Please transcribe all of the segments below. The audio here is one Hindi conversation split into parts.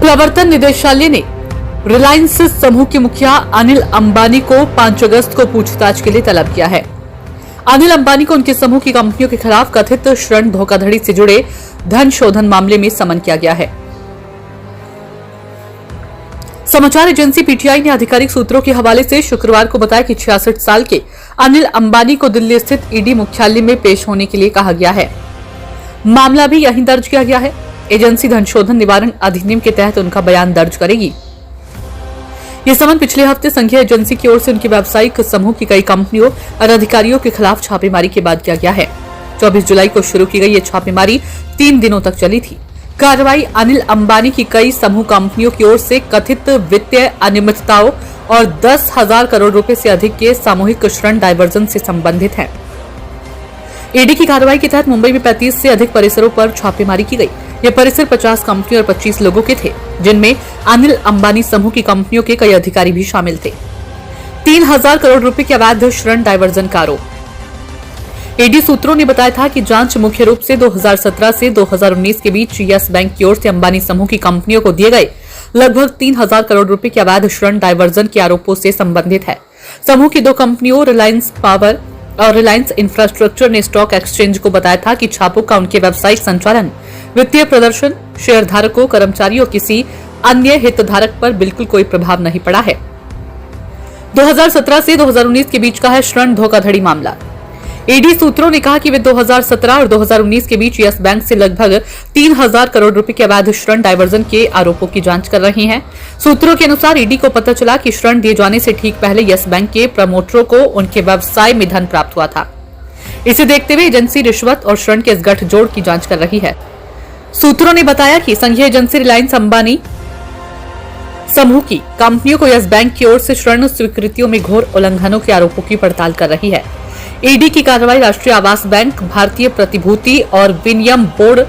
प्रवर्तन निदेशालय ने रिलायंस समूह के मुखिया अनिल अंबानी को 5 अगस्त को पूछताछ के लिए तलब किया है। अनिल अंबानी को उनके समूह की कंपनियों के खिलाफ कथित ऋण धोखाधड़ी से जुड़े धन शोधन मामले में समन किया गया है। समाचार एजेंसी पीटीआई ने आधिकारिक सूत्रों के हवाले से शुक्रवार को बताया कि 66 साल के अनिल अंबानी को दिल्ली स्थित ईडी मुख्यालय में पेश होने के लिए कहा गया है। मामला भी यहीं दर्ज किया गया है। एजेंसी धन शोधन निवारण अधिनियम के तहत उनका बयान दर्ज करेगी। ये समन पिछले हफ्ते संघीय एजेंसी की ओर से उनके व्यावसायिक समूह की कई कंपनियों और अधिकारियों के खिलाफ छापेमारी के बाद किया गया है। 24 जुलाई को शुरू की गई ये छापेमारी 3 दिनों तक चली थी। कार्रवाई अनिल अंबानी की कई समूह कंपनियों की ओर से कथित वित्तीय अनियमितताओं और 10,000 करोड़ रुपए से अधिक के सामूहिक ऋण डायवर्जन से संबंधित है। ईडी की कार्रवाई के तहत मुंबई में 35 से अधिक परिसरों पर छापेमारी की गई। ये परिसर 50 कंपनियों और 25 लोगों के थे, जिनमें अनिल अंबानी समूह की कंपनियों के कई अधिकारी भी शामिल थे। 3,000 करोड़ रुपए के अवैध ऋण डायवर्जन का आरोप। ईडी सूत्रों ने बताया था कि जांच मुख्य रूप से 2017 से 2019 के बीच यस बैंक की ओर से अंबानी समूह की कंपनियों को दिए गए लगभग 3,000 करोड़ रुपए के अवैध ऋण डायवर्जन के आरोपों से संबंधित है। समूह की 2 कंपनियों रिलायंस पावर और रिलायंस इंफ्रास्ट्रक्चर ने स्टॉक एक्सचेंज को बताया था कि छापों का उनके व्यावसायिक संचालन, वित्तीय प्रदर्शन, शेयरधारकों, कर्मचारियों किसी अन्य हितधारक पर बिल्कुल कोई प्रभाव नहीं पड़ा है। 2017 से 2019 के बीच का है ऋण धोखाधड़ी मामला। ईडी सूत्रों ने कहा कि वे 2017 और 2019 के बीच यस बैंक से लगभग 3,000 करोड़ रुपए के अवैध ऋण डायवर्जन के आरोपों की जांच कर रही हैं। सूत्रों के अनुसार ईडी को पता चला कि ऋण दिए जाने से ठीक पहले यस बैंक के प्रमोटरों को उनके व्यवसाय में धन प्राप्त हुआ था। इसे देखते हुए एजेंसी रिश्वत और ऋण के इस गठजोड़ की जांच कर रही है। सूत्रों ने बताया कि संघीय एजेंसी रिलायंस अंबानी समूह की कंपनियों को यस बैंक की ओर से ऋण स्वीकृतियों में घोर उल्लंघनों के आरोपों की पड़ताल कर रही है। ईडी की कार्रवाई राष्ट्रीय आवास बैंक, भारतीय प्रतिभूति और विनिमय बोर्ड,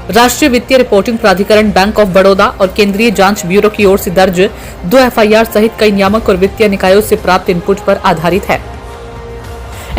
राष्ट्रीय वित्तीय रिपोर्टिंग प्राधिकरण बैंक ऑफ बड़ौदा और केंद्रीय जांच ब्यूरो की ओर से दर्ज 2 एफआईआर सहित कई नियामक और वित्तीय निकायों से प्राप्त इनपुट पर आधारित है।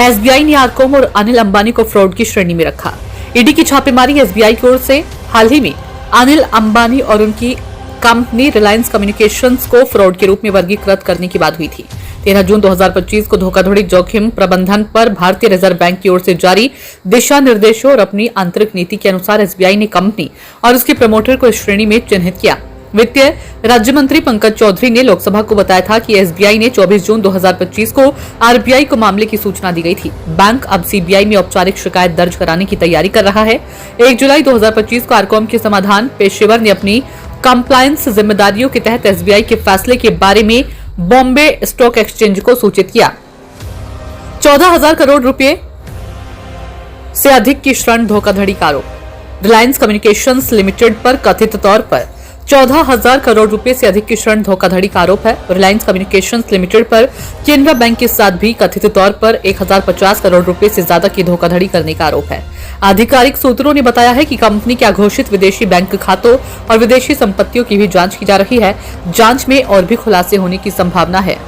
एसबीआई ने आरकॉम और अनिल अंबानी को फ्रॉड की श्रेणी में रखा। ईडी की छापेमारी एसबीआई की ओर से हाल ही में अनिल अंबानी और उनकी कंपनी रिलायंस कम्युनिकेशंस को फ्रॉड के रूप में वर्गीकृत करने के बाद हुई थी। 13 जून 2025 को धोखाधड़ी जोखिम प्रबंधन पर भारतीय रिजर्व बैंक की ओर से जारी दिशा निर्देशों और अपनी आंतरिक नीति के अनुसार एसबीआई ने कंपनी और उसके प्रमोटर को इस श्रेणी में चिन्हित किया। वित्तीय राज्य मंत्री पंकज चौधरी ने लोकसभा को बताया था कि एसबीआई ने 24 जून 2025 को आरबीआई को मामले की सूचना दी गई थी। बैंक अब सीबीआई में औपचारिक शिकायत दर्ज कराने की तैयारी कर रहा है। 1 जुलाई 2025 को आरकॉम के समाधान पेशेवर ने अपनी कंप्लायंस जिम्मेदारियों के तहत एसबीआई के फैसले के बारे में बॉम्बे स्टॉक एक्सचेंज को सूचित किया। 14,000 करोड़ रुपए से अधिक की ऋण धोखाधड़ी का आरोप। रिलायंस कम्युनिकेशंस लिमिटेड पर कथित तौर पर 14,000 करोड़ रुपए से अधिक की ऋण धोखाधड़ी का आरोप है। रिलायंस कम्युनिकेशंस लिमिटेड पर केनरा बैंक के साथ भी कथित तौर पर 1,050 करोड़ रुपए से ज्यादा की धोखाधड़ी करने का आरोप है। आधिकारिक सूत्रों ने बताया है कि कंपनी के अघोषित विदेशी बैंक खातों और विदेशी संपत्तियों की भी जांच की जा रही है। जांच में और भी खुलासे होने की संभावना है।